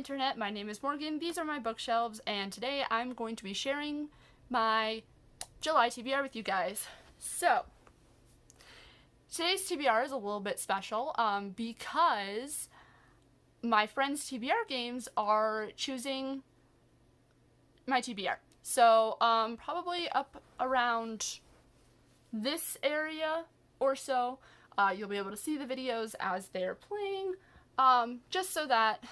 Internet, my name is Morgan, these are my bookshelves, and today I'm going to be sharing my July TBR with you guys. So, today's TBR is a little bit special because my friends' TBR games are choosing my TBR. So, probably up around this area or so, you'll be able to see the videos as they're playing, just so that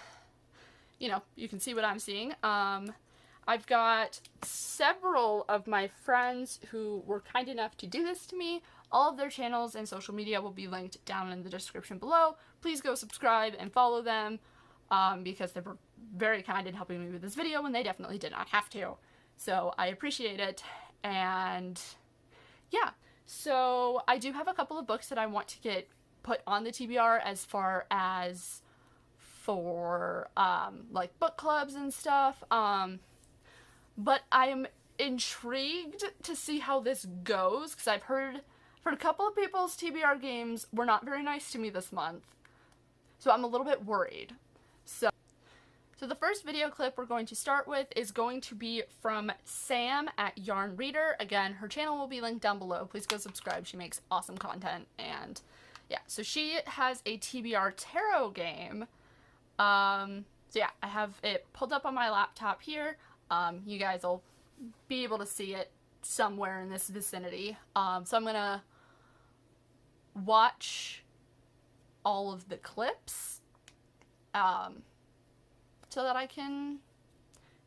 you know, you can see what I'm seeing. I've got several of my friends who were kind enough to do this to me. All of their channels and social media will be linked down in the description below. Please go subscribe and follow them because they were very kind in helping me with this video when they definitely did not have to. So I appreciate it. And yeah, so I do have a couple of books that I want to get put on the TBR as far as for like book clubs and stuff, but I am intrigued to see how this goes because I've heard a couple of people's TBR games were not very nice to me this month, so I'm a little bit worried. So the first video clip we're going to start with is going to be from Sam at Yarn Reader. Again, her channel will be linked down below. Please go subscribe. She makes awesome content, and yeah, so she has a TBR tarot game. So yeah, I have it pulled up on my laptop here. You guys will be able to see it somewhere in this vicinity. So I'm gonna watch all of the clips, so that I can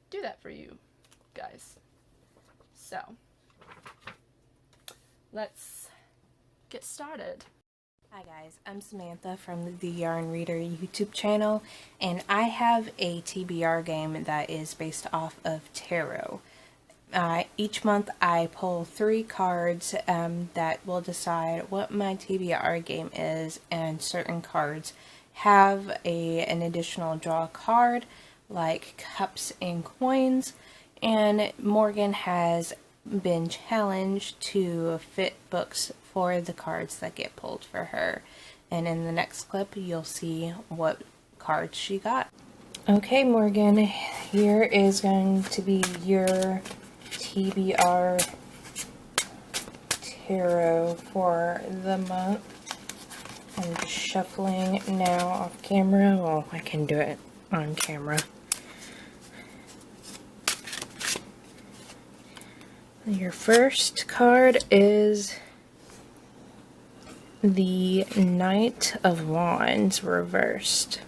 do that for you guys. So, let's get started. Hi guys, I'm Samantha from the Yarn Reader YouTube channel, and I have a TBR game that is based off of tarot. Each month I pull 3 cards that will decide what my TBR game is, and certain cards have an additional draw card like cups and coins, and Morgan has been challenged to fit books for the cards that get pulled for her, and in the next clip you'll see what cards she got. Okay Morgan, here is going to be your TBR tarot for the month. I'm just shuffling now off camera. Well, I can do it on camera. Your first card is the Knight of Wands reversed.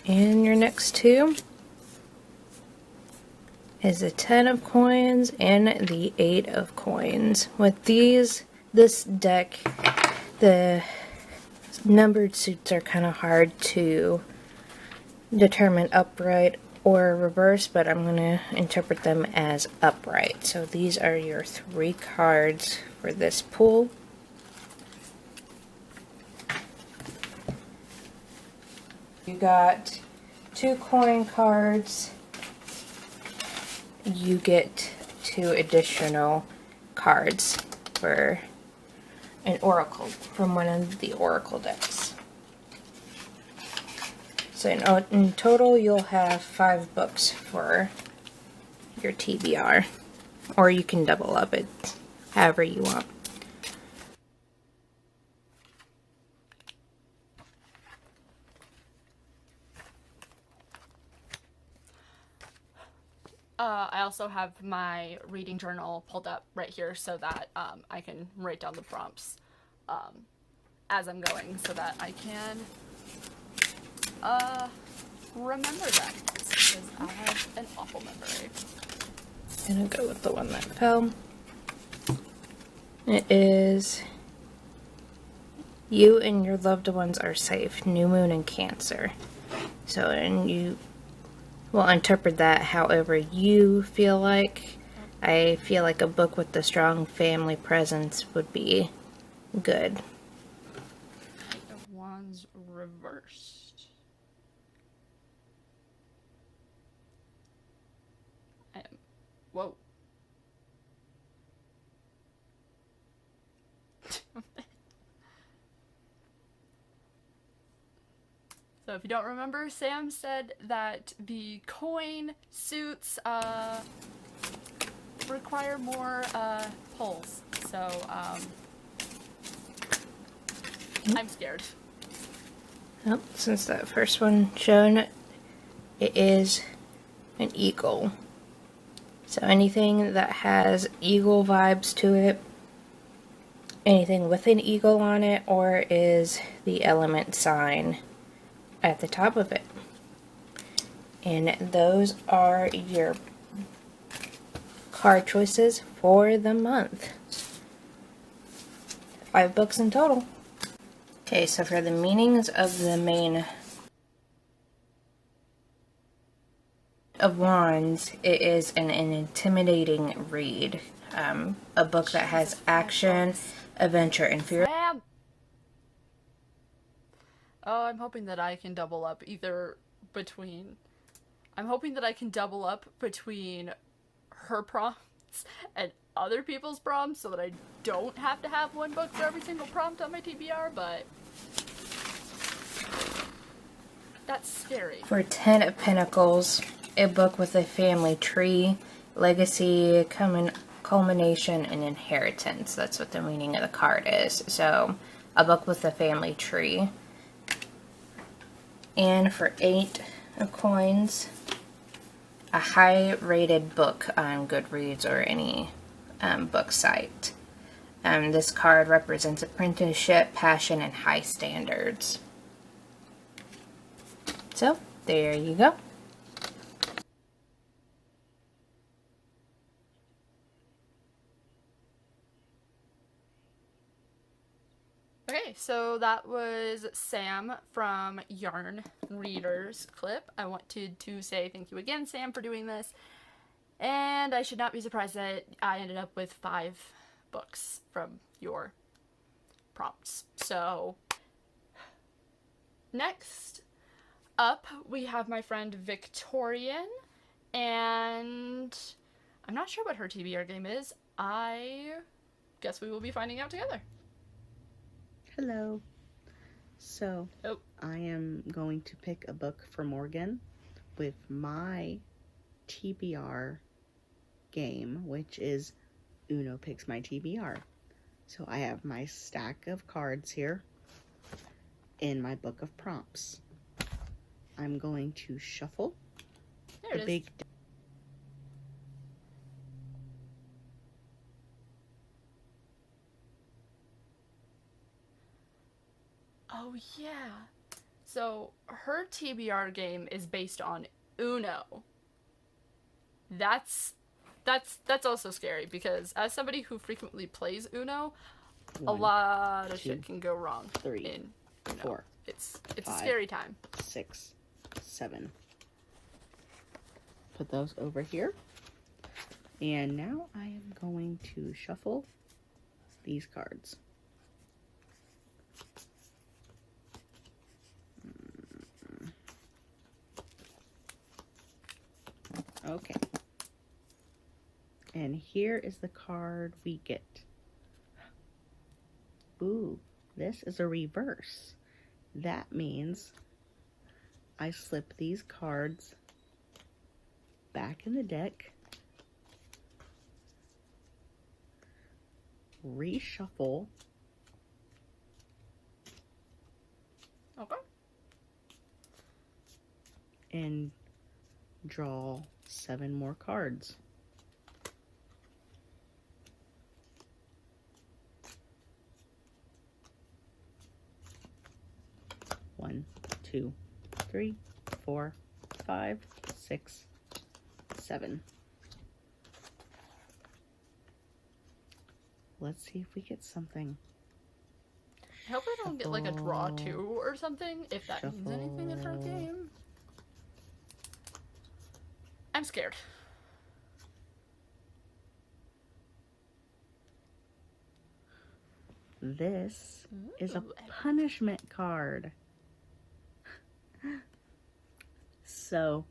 And your next 2 is the 10 of Coins and the 8 of Coins. With this deck, the numbered suits are kind of hard to determine upright or reverse, but I'm going to interpret them as upright. So these are your 3 cards for this pull. You got 2 coin cards. You get 2 additional cards for an oracle from one of the oracle decks. So in total you'll have 5 books for your TBR, or you can double up it however you want. I also have my reading journal pulled up right here so that I can write down the prompts as I'm going so that I can remember them, because I have an awful memory. I'm gonna go with the one that fell. It is you and your loved ones are safe. New Moon and Cancer. So, and you will interpret that however you feel like. I feel like a book with a strong family presence would be good. Knight of Wands reversed. Whoa. So if you don't remember, Sam said that the coin suits require more pulls. So I'm scared. Well, since that first one shown, it is an eagle. So anything that has eagle vibes to it, anything with an eagle on it, or is the element sign at the top of it. And those are your card choices for the month. 5 books in total. Okay, so for the meanings of the main of Wands, it is an intimidating read. A book that has action, adventure, and fear. Sam! Oh, I'm hoping that I can double up either between... I'm hoping that I can double up between her prompts and other people's prompts so that I don't have to have one book for every single prompt on my TBR, but... that's scary. For 10 of Pentacles, a book with a family tree, legacy, culmination, and inheritance. That's what the meaning of the card is. So, a book with a family tree. And for 8 of Coins, a high-rated book on Goodreads or any book site. This card represents apprenticeship, passion, and high standards. So, there you go. Okay, so that was Sam from Yarn Readers clip. I wanted to say thank you again, Sam, for doing this. And I should not be surprised that I ended up with 5 books from your prompts. So, next up, we have my friend Victorian. And I'm not sure what her TBR game is. I guess we will be finding out together. Hello. So, I am going to pick a book for Morgan with my TBR game, which is Uno Picks My TBR. So, I have my stack of cards here in my book of prompts. I'm going to shuffle There it is. Oh yeah. So her TBR game is based on Uno. That's also scary because as somebody who frequently plays Uno, a lot of shit can go wrong 3, in Uno. 4. It's 5, a scary time. 6, 7. Put those over here. And now I am going to shuffle these cards. Okay. And here is the card we get. Ooh, this is a reverse. That means I slip these cards back in the deck, reshuffle, Okay. and draw 7 more cards. One, 2, 3, 4, 5, 6, 7. Let's see if we get something. I hope I don't get like a draw 2 or something, if that means anything in her game. I'm scared. This is a punishment card. So,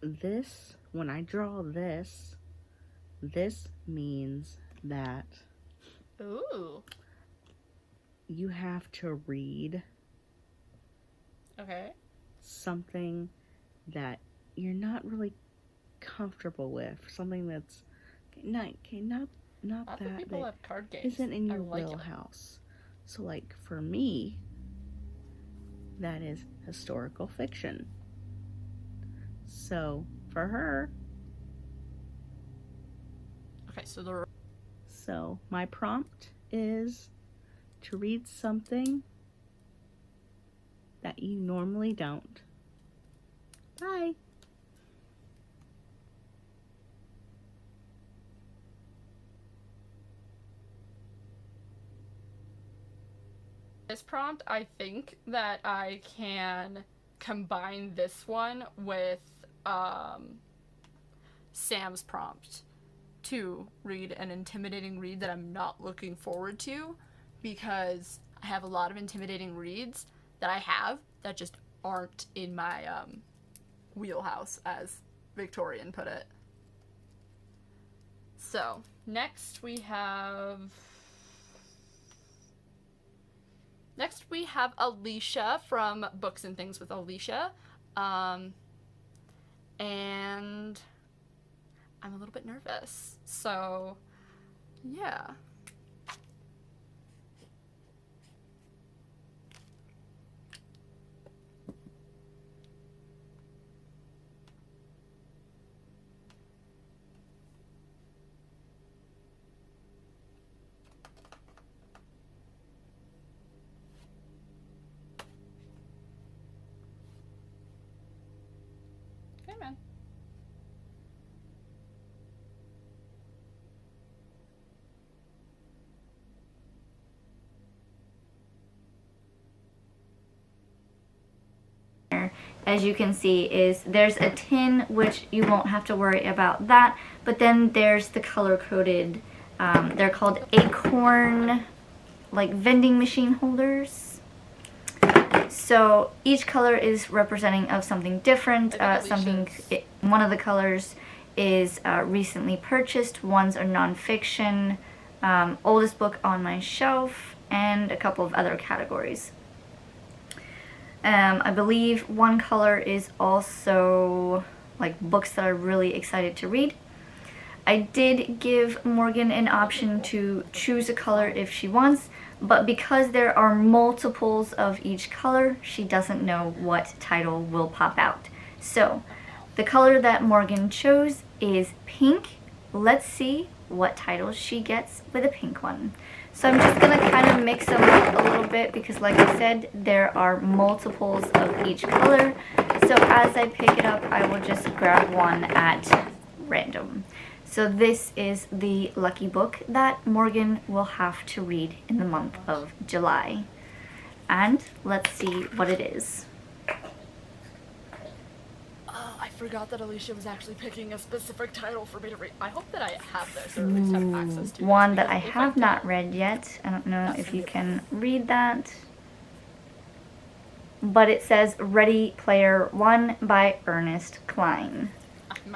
this, when I draw this, This means that Ooh. you have to read Okay. something that you're not really comfortable with, something that's not Lots of that people have card games. isn't in I your like it. wheelhouse. So like for me, that is historical fiction. So for her, Okay, so my prompt is to read something that you normally don't. Bye. this prompt, I think that I can combine this one with Sam's prompt to read an intimidating read that I'm not looking forward to, because I have a lot of intimidating reads that I have that just aren't in my wheelhouse, as Victorian put it. So, next we have Alicia from Books and Things with Alicia. And I'm a little bit nervous. So, yeah. Okay, man. As you can see, is there's a tin, which you won't have to worry about that, but then there's the color-coded, they're called acorn, like vending machine holders. So each color is representing of something different. One of the colors is recently purchased, ones are nonfiction, oldest book on my shelf, and a couple of other categories. I believe one color is also like books that I'm really excited to read. I did give Morgan an option to choose a color if she wants, but because there are multiples of each color, she doesn't know what title will pop out. So, the color that Morgan chose is pink. Let's see what title she gets with a pink one. So I'm just going to kind of mix them up a little bit because, like I said, there are multiples of each color. So as I pick it up, I will just grab one at random. So this is the lucky book that Morgan will have to read in the month of July. And let's see what it is. Oh, I forgot that Alicia was actually picking a specific title for me to read. I hope that I have this, or at least have access to One this, that I have not read yet. I don't know if you can read that. But it says Ready Player One by Ernest Cline.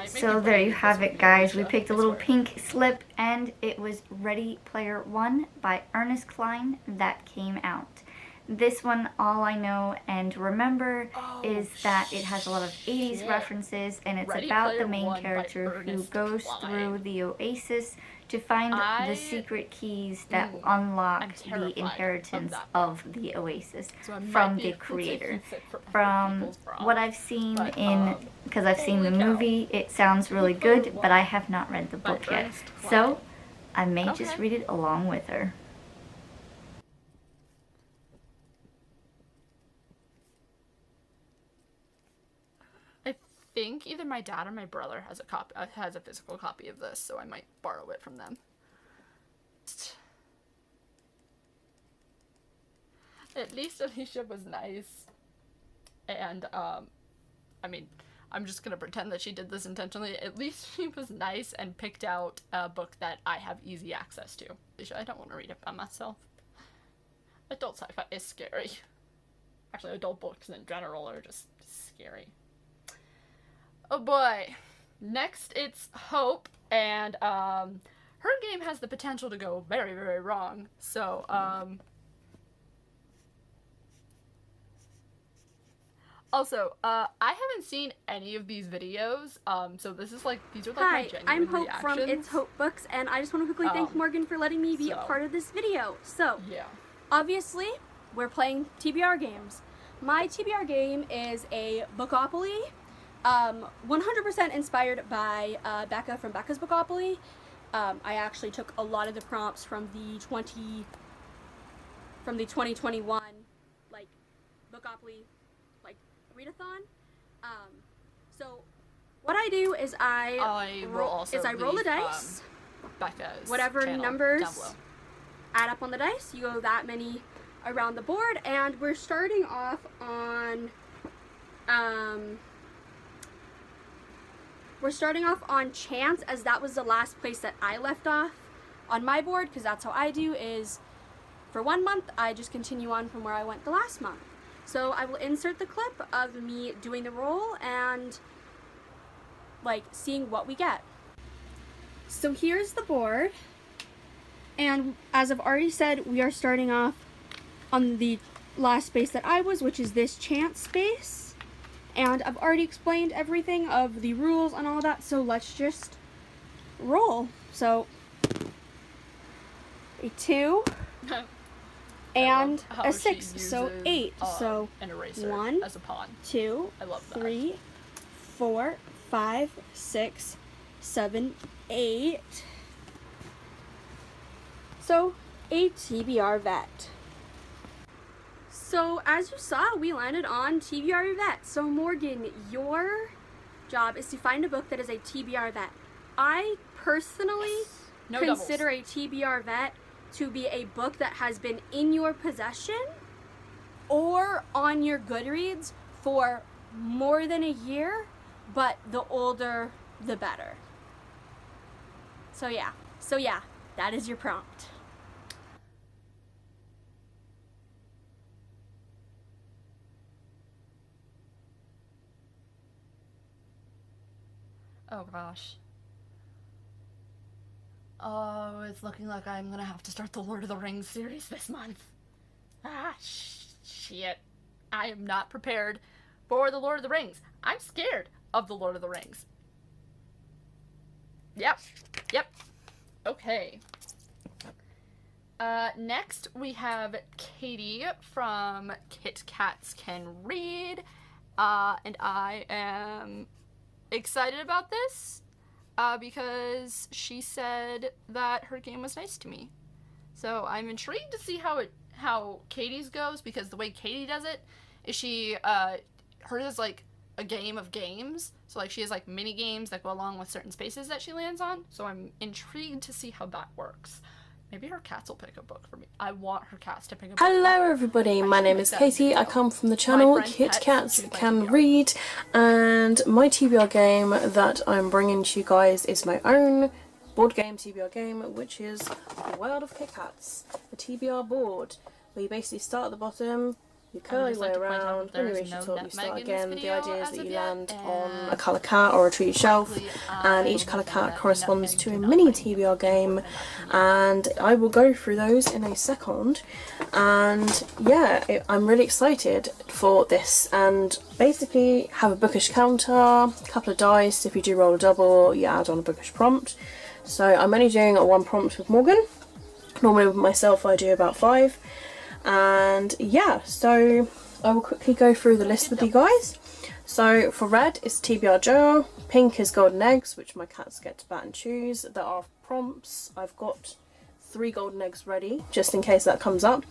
So there you have it, guys. We picked a little pink slip, and it was Ready Player One by Ernest Cline that came out. This one, all I know and remember is that it has a lot of 80s references, and it's about the main character who goes through the oasis to find the secret keys that unlock the inheritance of the oasis from the creator. From what I've seen because I've seen the movie, it sounds really good, but I have not read the book yet. So I may just read it along with her. I think either my dad or my brother has a physical copy of this, so I might borrow it from them. At least Alicia was nice, and I mean, I'm just gonna pretend that she did this intentionally. At least she was nice and picked out a book that I have easy access to. Alicia, I don't want to read it by myself. Adult sci-fi is scary. Actually, adult books in general are just scary. Oh boy. Next, it's Hope, and her game has the potential to go very, very wrong. So, also, I haven't seen any of these videos, so this is like, these are like my genuine I'm Hope reactions. from It's Hope Books, and I just want to quickly thank Morgan for letting me be a part of this video. So, yeah. Obviously, we're playing TBR games. My TBR game is a Bookopoly, 100% inspired by Becca from Becca's Bookopoly. I actually took a lot of the prompts from the 2021 like Bookopoly like readathon. So what I do is I roll the dice. Becca's whatever numbers add up on the dice, you go that many around the board, and we're starting off on chance, as that was the last place that I left off on my board, because that's how I do, is for 1 month I just continue on from where I went the last month. So I will insert the clip of me doing the roll and like seeing what we get. So here's the board, and as I've already said, we are starting off on the last space that I was, which is this chance space. And I've already explained everything of the rules and all that, so let's just roll. So, a 2 and a 6, so 8. So, an eraser 1, as a pawn. 2, I love that. 3, 4, 5, 6, 7, 8. So, a TBR vet. So, as you saw, we landed on TBR vet. So, Morgan, your job is to find a book that is a TBR vet. I personally consider a TBR vet to be a book that has been in your possession or on your Goodreads for more than a year, but the older, the better. So yeah, that is your prompt. Oh gosh. Oh, it's looking like I'm gonna have to start the Lord of the Rings series this month. Ah, shit. I am not prepared for the Lord of the Rings. I'm scared of the Lord of the Rings. Yep. Okay. Next we have Katie from Kit Kats Can Read. And I am excited about this because she said that her game was nice to me. So I'm intrigued to see how Katie's goes, because the way Katie does it is hers is like a game of games. So like she has like mini games that go along with certain spaces that she lands on. So I'm intrigued to see how that works. Maybe her cats will pick a book for me. I want her cats to pick a book. Hello everybody, my name is Katie. I come from the channel Kit Kats Can Read, and my TBR game that I'm bringing to you guys is my own board game TBR game, which is The World of Kit Kats, a TBR board, where you basically start at the bottom, you curl your way around, when you reach the top you start again. The idea is that you land on a colour cat or a treated shelf, and each colour cat corresponds to a mini TBR game, and I will go through those in a second. And yeah, I'm really excited for this, and basically have a bookish counter, a couple of dice. If you do roll a double, you add on a bookish prompt. So I'm only doing a 1 prompt with Morgan. Normally with myself I do about 5. And yeah, so I will quickly go through the list with you guys. So for red is TBR jar, pink is golden eggs, which my cats get to bat and choose. There are prompts. I've got 3 golden eggs ready, just in case that comes up.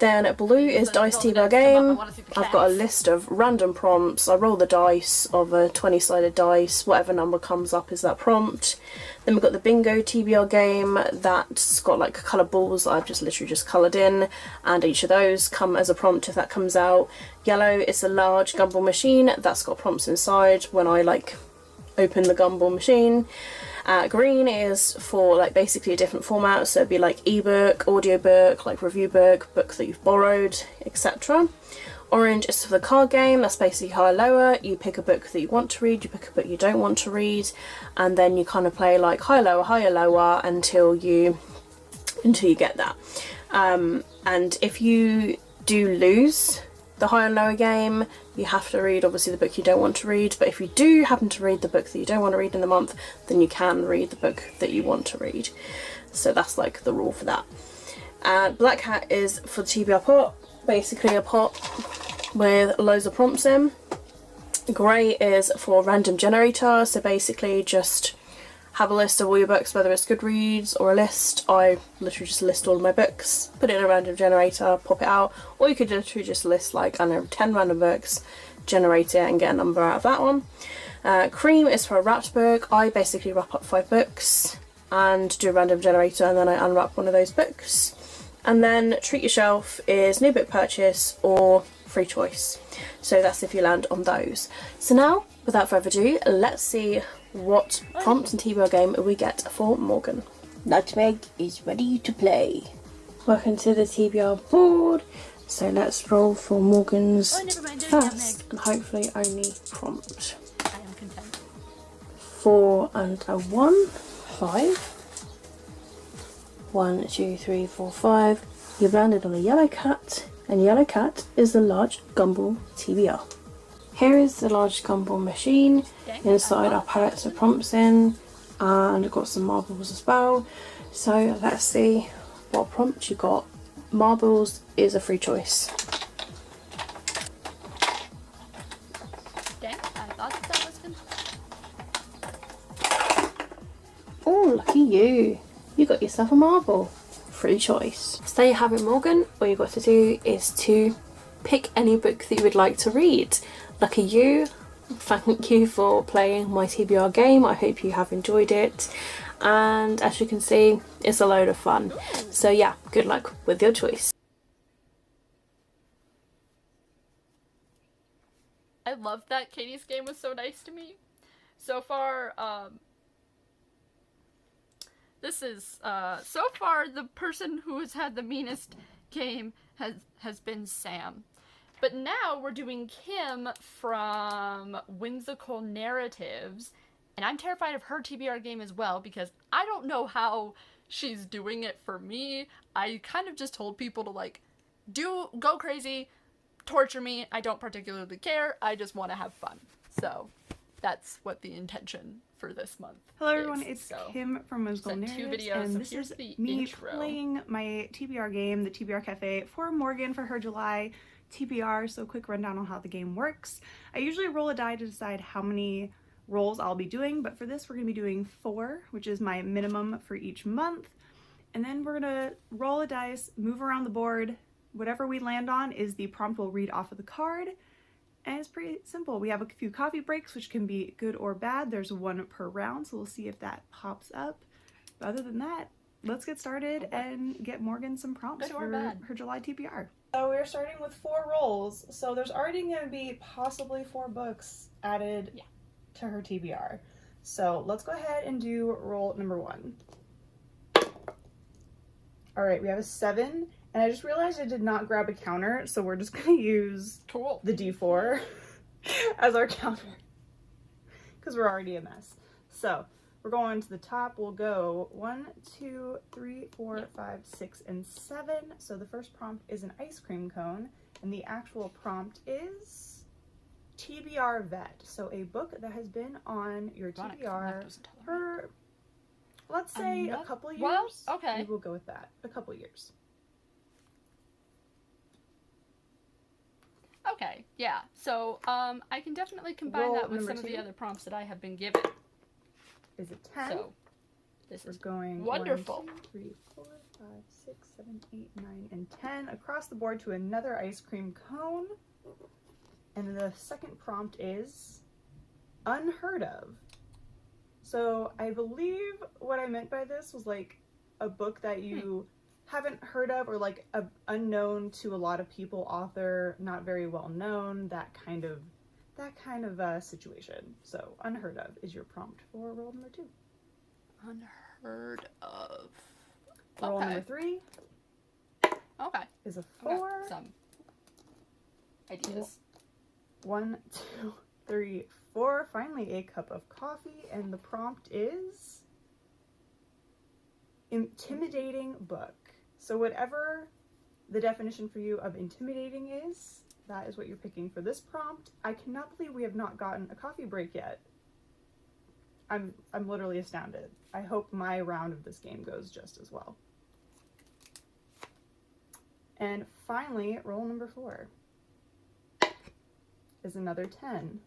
Then blue is dice TBR game. I've got a list of random prompts. I roll the dice of a 20-sided dice. Whatever number comes up is that prompt. Then we've got the bingo TBR game. That's got like colour balls that I've just literally coloured in, and each of those come as a prompt if that comes out. Yellow is a large gumball machine. That's got prompts inside when I like open the gumball machine. Green is for like basically a different format, so it'd be like ebook, audiobook, like review book, book that you've borrowed, etc. Orange is for the card game. That's basically higher lower. You pick a book that you want to read, you pick a book you don't want to read, and then you kind of play like higher lower until you get that. And if you do lose the higher and lower game, you have to read obviously the book you don't want to read, but if you do happen to read the book that you don't want to read in the month, then you can read the book that you want to read. So that's like the rule for that. Black hat is for the TBR pot, basically a pot with loads of prompts in. Grey is for random generator, so basically just have a list of all your books, whether it's Goodreads or a list. I literally just list all of my books, put it in a random generator, pop it out, or you could literally just list like, I don't know, 10 random books, generate it and get a number out of that one. Cream is for a wrapped book. I basically wrap up 5 books and do a random generator, and then I unwrap one of those books. And then Treat Yourself is new book purchase or free choice. So that's if you land on those. So now, without further ado, let's see what prompt and TBR game we get for Morgan. Nutmeg is ready to play. Welcome to the TBR board. So let's roll for Morgan's first and hopefully only prompt. I am content. 4 and a 1. 5. 1, 2, 3, 4, 5. You've landed on a yellow cat, and yellow cat is the large gumball TBR. Here is the large gumball machine. Inside our palettes of prompts in, and I've got some marbles as well. So let's see what prompt you got. Marbles is a free choice. Dang, I thought that was good. Oh, lucky you. You got yourself a marble. Free choice. So there you have it, Morgan. All you've got to do is to pick any book that you would like to read. Lucky you. Thank you for playing my TBR game. I hope you have enjoyed it. And as you can see, it's a load of fun. So yeah, good luck with your choice. I love that Katie's game was so nice to me. So far, so far the person who has had the meanest game has been Sam. But now we're doing Kim from Whimsical Narratives, and I'm terrified of her TBR game as well because I don't know how she's doing it for me. I kind of just told people to like go crazy, torture me. I don't particularly care. I just want to have fun. So that's what the intention for this month. Hello everyone, it's Kim from Whimsical Narratives, videos, and this is me playing my TBR game, the TBR Cafe, for Morgan for her July TBR. So quick rundown on how the game works. I usually roll a die to decide how many rolls I'll be doing, but for this we're going to be doing 4, which is my minimum for each month. And then we're going to roll a dice, move around the board. Whatever we land on is the prompt we'll read off of the card. And it's pretty simple. We have a few coffee breaks, which can be good or bad. There's 1 per round, so we'll see if that pops up. But other than that, let's get started and get Morgan some prompts for her July TBR. So we're starting with 4 rolls. So there's already going to be possibly 4 books added to her TBR. So let's go ahead and do roll number 1. All right, we have a 7. And I just realized I did not grab a counter, so we're just going to use the D4 as our counter because we're already a mess. So we're going to the top. We'll go 1, 2, 3, 4, 5, 6, and 7. So the first prompt is an ice cream cone, and the actual prompt is TBR Vet. So a book that has been on your TBR for, let's say, a couple of years. Well, okay. We will go with that. A couple of years. Okay, yeah. So, I can definitely combine that with some of the other prompts that I have been given. Is it 10? So, this is going wonderful. 1, 2, 3, 4, 5, 6, 7, 8, 9, and 10 across the board to another ice cream cone. And the second prompt is unheard of. So I believe what I meant by this was like a book that you haven't heard of, or like a unknown to a lot of people, author, not very well known, that kind of situation. So unheard of is your prompt for roll number 2. Unheard of. Roll number 3. Okay. Is a 4. Some ideas. 1, 2, 3, 4. Finally, a cup of coffee, and the prompt is intimidating book. So whatever the definition for you of intimidating is, that is what you're picking for this prompt. I cannot believe we have not gotten a coffee break yet. I'm literally astounded. I hope my round of this game goes just as well. And finally, roll number 4 is another 10.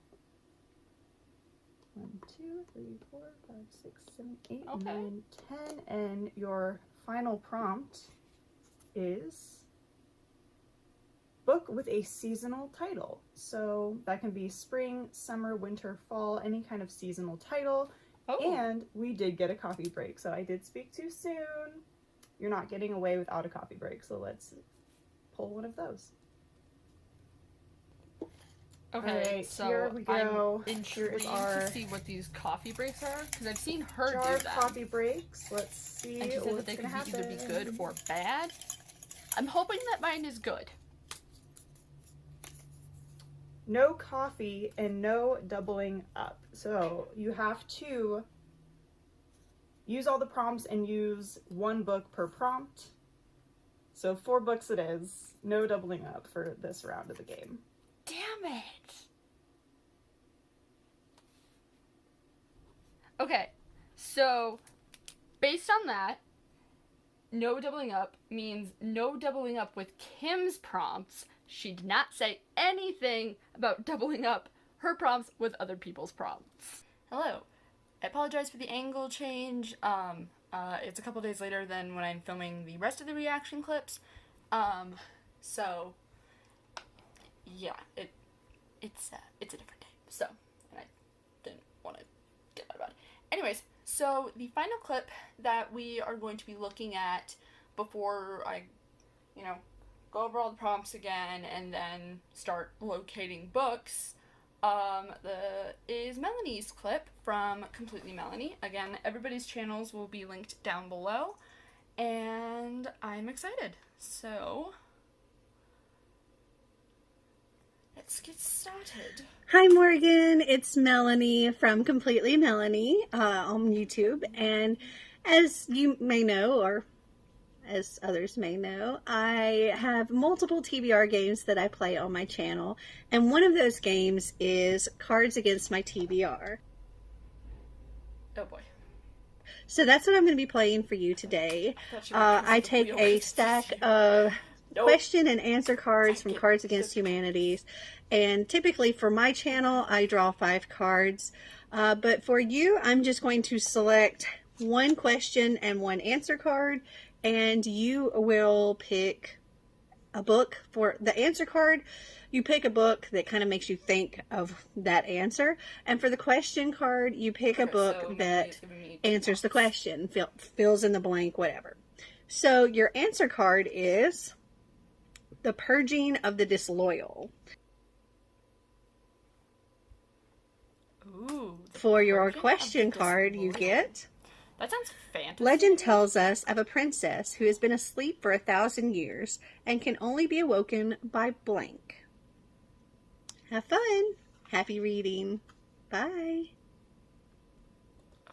1, 2, 3, 4, 5, 6, 7, 8, Okay. 9, 10. And your final prompt is book with a seasonal title. So that can be spring, summer, winter, fall, any kind of seasonal title. Oh. And we did get a coffee break, so I did speak too soon. You're not getting away without a coffee break, so let's pull one of those. Okay, right, so here we go. I'm intrigued to see what these coffee breaks are, because I've seen her jar do them. coffee breaks. Let's see And she said that what's they gonna could either be happen. good or bad. I'm hoping that mine is good. No coffee and no doubling up. So you have to use all the prompts and use 1 book per prompt. So 4 books it is. No doubling up for this round of the game. Damn it! Okay, so based on that, no doubling up means no doubling up with Kim's prompts. She did not say anything about doubling up her prompts with other people's prompts. Hello. I apologize for the angle change. It's a couple days later than when I'm filming the rest of the reaction clips. So yeah, it's a different day. So, and I didn't want to get that about it. Anyways, so the final clip that we are going to be looking at before I, go over all the prompts again and then start locating books, is Melanie's clip from Completely Melanie. Again, everybody's channels will be linked down below, and I'm excited. So, let's get started. Hi Morgan, it's Melanie from Completely Melanie on YouTube, and as you may know, or as others may know, I have multiple TBR games that I play on my channel, and one of those games is Cards Against My TBR. Oh boy. So that's what I'm going to be playing for you today. I take a stack of question and answer cards from Cards Against Humanities, and typically for my channel I draw 5 cards, but for you I'm just going to select 1 question and 1 answer card, and you will pick a book. For the answer card, you pick a book that kind of makes you think of that answer, and for the question card you pick a book that answers the question, fills in the blank, whatever. So your answer card is The Purging of the Disloyal. Ooh. For your question card, you get... That sounds fantastic. Legend tells us of a princess who has been asleep for 1,000 years and can only be awoken by blank. Have fun. Happy reading. Bye.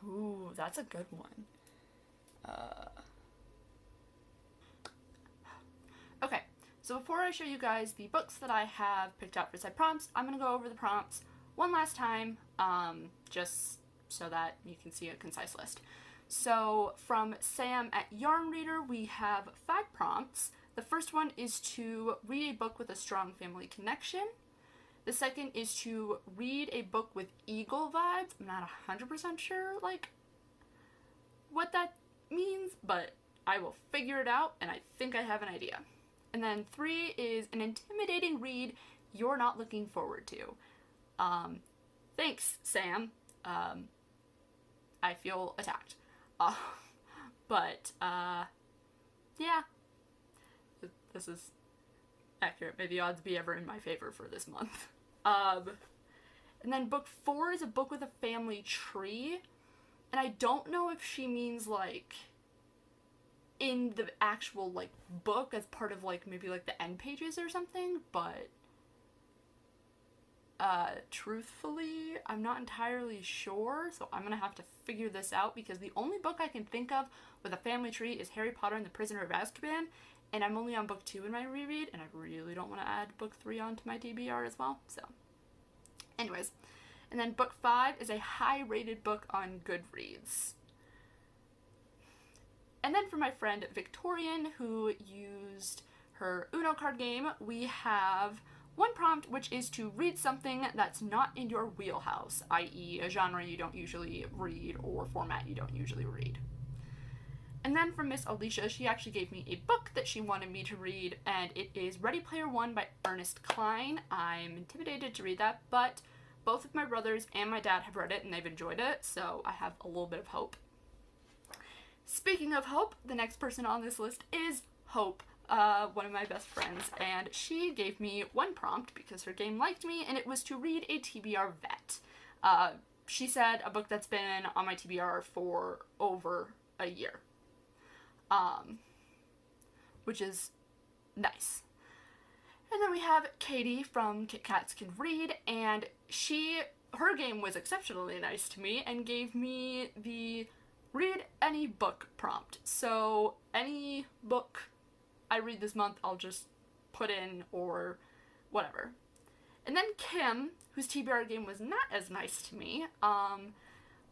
Ooh, that's a good one. Okay, so before I show you guys the books that I have picked out for side prompts, I'm going to go over the prompts one last time, just so that you can see a concise list. So from Sam at Yarn Reader, we have 5 prompts. The first one is to read a book with a strong family connection. The second is to read a book with eagle vibes. I'm not 100% sure, what that means, but I will figure it out, and I think I have an idea. And then 3 is an intimidating read you're not looking forward to. Thanks, Sam. I feel attacked. Yeah. This is accurate. May the odds be ever in my favor for this month. And then book 4 is a book with a family tree. And I don't know if she means, in the actual, book as part of, maybe, the end pages or something, but Truthfully, I'm not entirely sure, so I'm gonna have to figure this out because the only book I can think of with a family tree is Harry Potter and the Prisoner of Azkaban, and I'm only on book 2 in my reread, and I really don't want to add book 3 onto my TBR as well, so. Anyways, and then book 5 is a high-rated book on Goodreads. And then for my friend Victorian, who used her Uno card game, we have one prompt, which is to read something that's not in your wheelhouse, i.e. a genre you don't usually read or format you don't usually read. And then from Miss Alicia, she actually gave me a book that she wanted me to read, and it is Ready Player One by Ernest Cline. I'm intimidated to read that, but both of my brothers and my dad have read it and they've enjoyed it, so I have a little bit of hope. Speaking of hope, the next person on this list is Hope, one of my best friends, and she gave me one prompt because her game liked me, and it was to read a TBR vet. She said a book that's been on my TBR for over a year, which is nice. And then we have Katie from Kit Kats Can Read, and her game was exceptionally nice to me and gave me the read any book prompt. So any book I read this month, I'll just put in or whatever. And then Kim, whose TBR game was not as nice to me,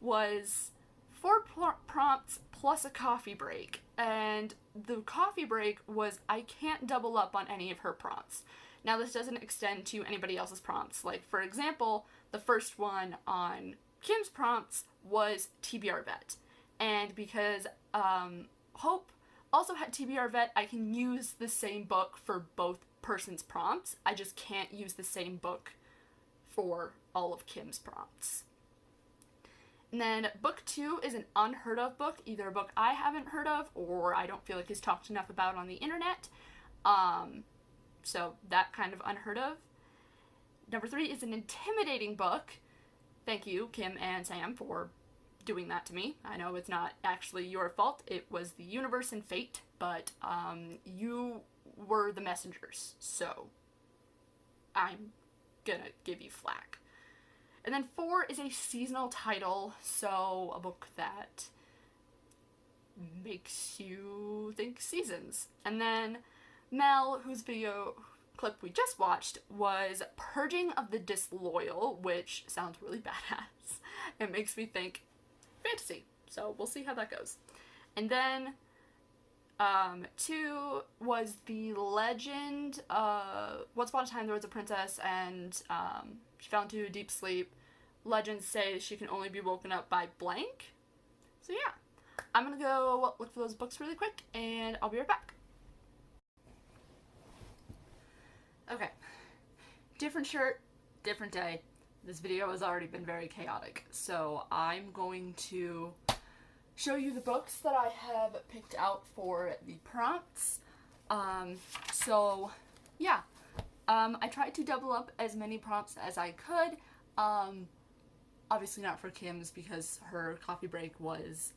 was 4 prompts plus a coffee break. And the coffee break was I can't double up on any of her prompts. Now this doesn't extend to anybody else's prompts. Like, for example, the first one on Kim's prompts was TBR vet. And because Hope also had TBR vet, I can use the same book for both persons' prompts. I just can't use the same book for all of Kim's prompts. And then book 2 is an unheard of book, either a book I haven't heard of or I don't feel like is talked enough about on the internet. So that kind of unheard of. Number 3 is an intimidating book. Thank you, Kim and Sam, for doing that to me. I know it's not actually your fault. It was the universe and fate, but you were the messengers, so I'm gonna give you flack. And then 4 is a seasonal title, so a book that makes you think seasons. And then Mel, whose video clip we just watched, was Purging of the Disloyal, which sounds really badass. It makes me think fantasy, so we'll see how that goes. And then 2 was The Legend, Once Upon a Time There Was a Princess, and she fell into a deep sleep. Legends say she can only be woken up by blank. So yeah, I'm gonna go look for those books really quick, and I'll be right back. Okay, different shirt, different day. This video has already been very chaotic, so I'm going to show you the books that I have picked out for the prompts. So yeah, I tried to double up as many prompts as I could. Obviously not for Kim's because her coffee break was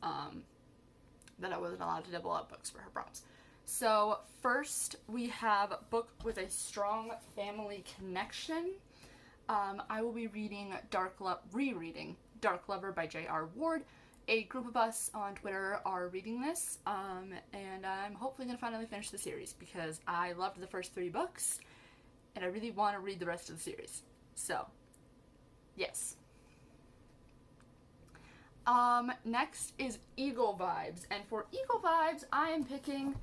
that I wasn't allowed to double up books for her prompts. So first we have a book with a strong family connection. I will be rereading Dark Lover by J.R. Ward. A group of us on Twitter are reading this, and I'm hopefully going to finally finish the series because I loved the first 3 books, and I really want to read the rest of the series. So, yes. Next is Eagle Vibes, and for Eagle Vibes, I am picking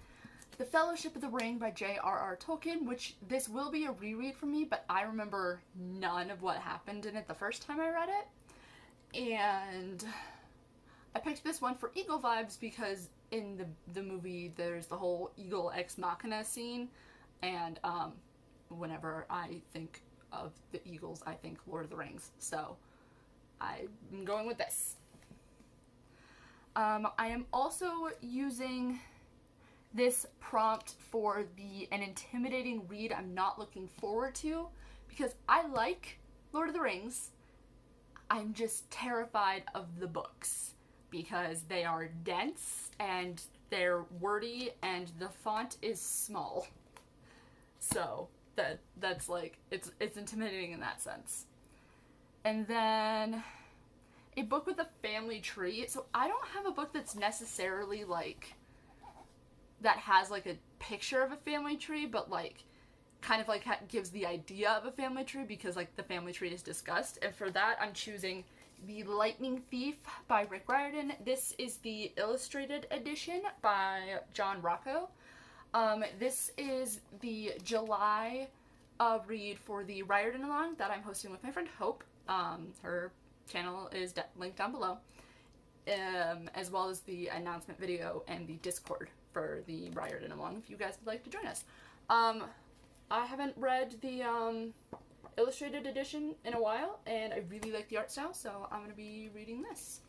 The Fellowship of the Ring by J.R.R. Tolkien, which this will be a reread for me, but I remember none of what happened in it the first time I read it. And I picked this one for Eagle Vibes because in the movie there's the whole Eagle Ex Machina scene, and whenever I think of the Eagles, I think Lord of the Rings, so I'm going with this. I am also using this prompt for an intimidating read I'm not looking forward to because I like Lord of the Rings. I'm just terrified of the books because they are dense and they're wordy and the font is small. So that's like, it's intimidating in that sense. And then a book with a family tree. So I don't have a book that's necessarily like, that has like a picture of a family tree, but like kind of like gives the idea of a family tree, because like the family tree is discussed. And for that, I'm choosing The Lightning Thief by Rick Riordan. This is the illustrated edition by John Rocco. This is the July read for the Riordan Along that I'm hosting with my friend Hope. Her channel is linked down below, as well as the announcement video and the Discord for the Riordan Along if you guys would like to join us. I haven't read the illustrated edition in a while, and I really like the art style, so I'm going to be reading this.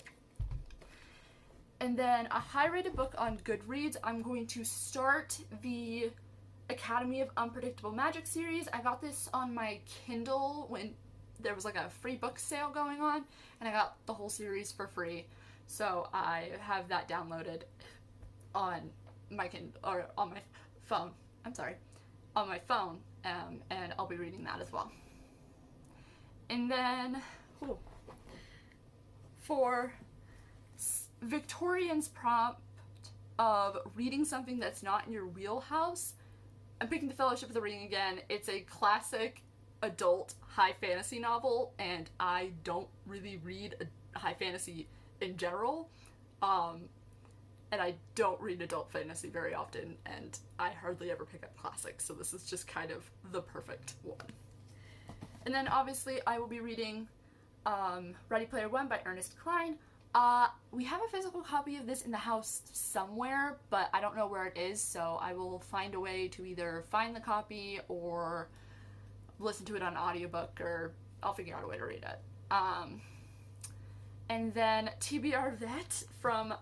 And then a high-rated book on Goodreads. I'm going to start the Academy of Unpredictable Magic series. I got this on my Kindle when there was like a free book sale going on, and I got the whole series for free. So I have that downloaded on my Kindle, or on my phone. I'm sorry, on my phone, and I'll be reading that as well. And then, for Victorian's prompt of reading something that's not in your wheelhouse, I'm picking The Fellowship of the Ring again. It's a classic adult high fantasy novel, and I don't really read high fantasy in general, and I don't read adult fantasy very often, and I hardly ever pick up classics, so this is just kind of the perfect one. And then obviously I will be reading Ready Player One by Ernest Cline. We have a physical copy of this in the house somewhere, but I don't know where it is, so I will find a way to either find the copy or listen to it on audiobook, or I'll figure out a way to read it. And then TBR Vet from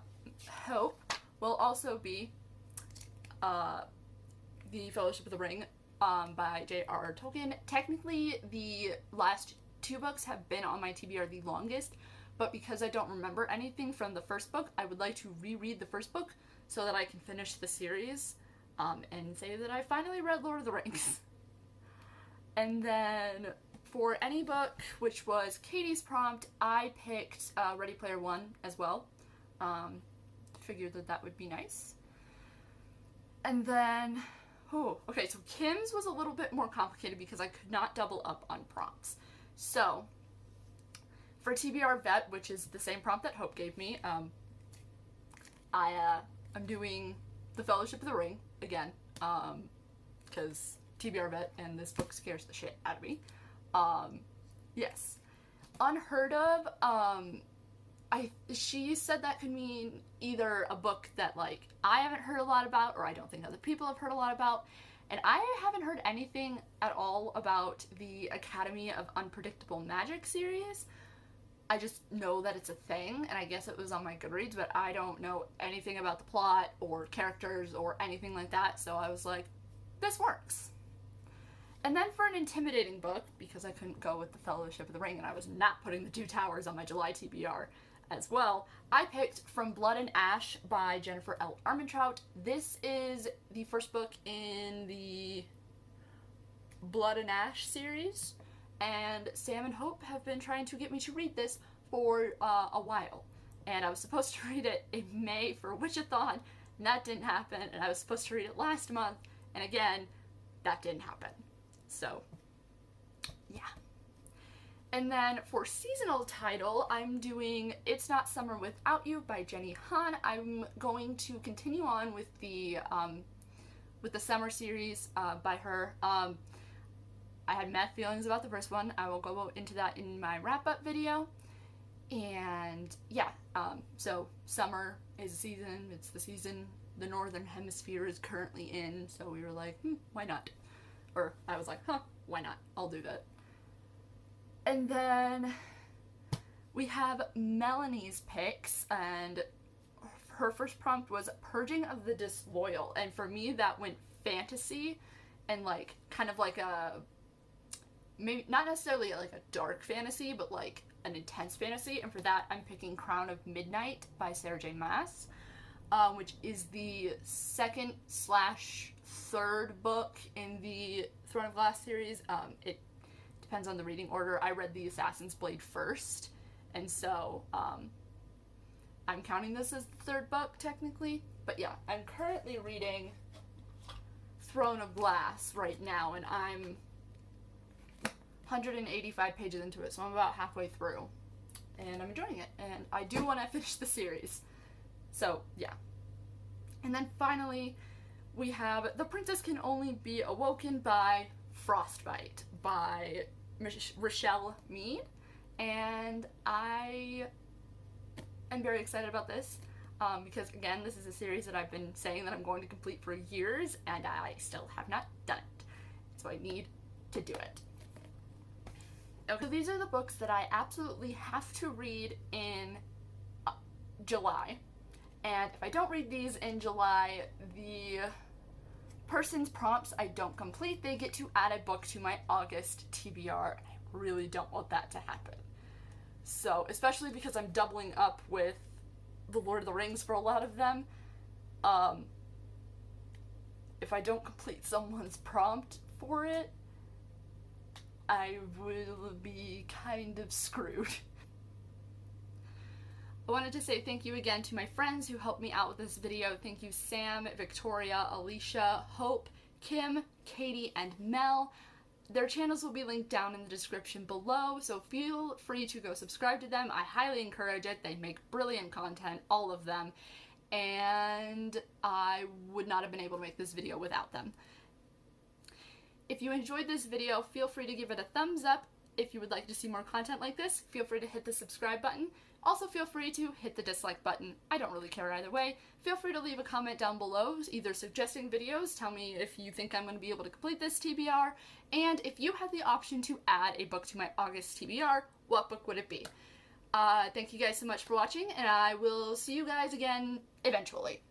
Hope will also be The Fellowship of the Ring by J.R.R. Tolkien. Technically, the last two books have been on my TBR the longest, but because I don't remember anything from the first book, I would like to reread the first book so that I can finish the series and say that I finally read Lord of the Rings. And then for any book, which was Katie's prompt, I picked Ready Player One as well. Figured that would be nice. And then, okay, so Kim's was a little bit more complicated because I could not double up on prompts. So, for TBR Vet, which is the same prompt that Hope gave me, I'm doing The Fellowship of the Ring again, because TBR Vet and this book scares the shit out of me. Yes. Unheard of, she said that could mean either a book that, like, I haven't heard a lot about, or I don't think other people have heard a lot about, and I haven't heard anything at all about the Academy of Unpredictable Magic series. I just know that it's a thing, and I guess it was on my Goodreads, but I don't know anything about the plot or characters or anything like that, so I was like, this works. And then for an intimidating book, because I couldn't go with The Fellowship of the Ring, and I was not putting the Two Towers on my July TBR as well, I picked From Blood and Ash by Jennifer L. Armentrout. This is the first book in the Blood and Ash series, and Sam and Hope have been trying to get me to read this for a while. And I was supposed to read it in May for Witchathon, and that didn't happen, and I was supposed to read it last month, and again, that didn't happen. So, yeah. And then for seasonal title, I'm doing It's Not Summer Without You by Jenny Han. I'm going to continue on with the summer series by her. I had mad feelings about the first one. I will go into that in my wrap-up video. And yeah, so summer is a season. It's the season the Northern Hemisphere is currently in. So we were like, why not? Or I was like, why not? I'll do that. And then we have Melanie's picks, and her first prompt was Purging of the Disloyal. And for me, that went fantasy and like kind of like a, maybe not necessarily like a dark fantasy, but like an intense fantasy. And for that, I'm picking Crown of Midnight by Sarah J. Maas, which is the second/third book in the Throne of Glass series. It depends on the reading order. I read The Assassin's Blade first, and so I'm counting this as the third book technically. But yeah, I'm currently reading Throne of Glass right now, and I'm 185 pages into it, so I'm about halfway through, and I'm enjoying it, and I do want to finish the series. So yeah. And then finally, we have The Princess Can Only Be Awoken by Frostbite by Rochelle Mead, and I am very excited about this because, again, this is a series that I've been saying that I'm going to complete for years, and I still have not done it, so I need to do it. Okay, so these are the books that I absolutely have to read in July, and if I don't read these in July, the person's prompts I don't complete, they get to add a book to my August TBR, and I really don't want that to happen. So, especially because I'm doubling up with The Lord of the Rings for a lot of them, if I don't complete someone's prompt for it, I will be kind of screwed. I wanted to say thank you again to my friends who helped me out with this video. Thank you Sam, Victoria, Alicia, Hope, Kim, Katie, and Mel. Their channels will be linked down in the description below, so feel free to go subscribe to them. I highly encourage it. They make brilliant content, all of them, and I would not have been able to make this video without them. If you enjoyed this video, feel free to give it a thumbs up. If you would like to see more content like this, feel free to hit the subscribe button. Also, feel free to hit the dislike button. I don't really care either way. Feel free to leave a comment down below, either suggesting videos, tell me if you think I'm going to be able to complete this TBR, and if you had the option to add a book to my August TBR, what book would it be? Thank you guys so much for watching, and I will see you guys again eventually.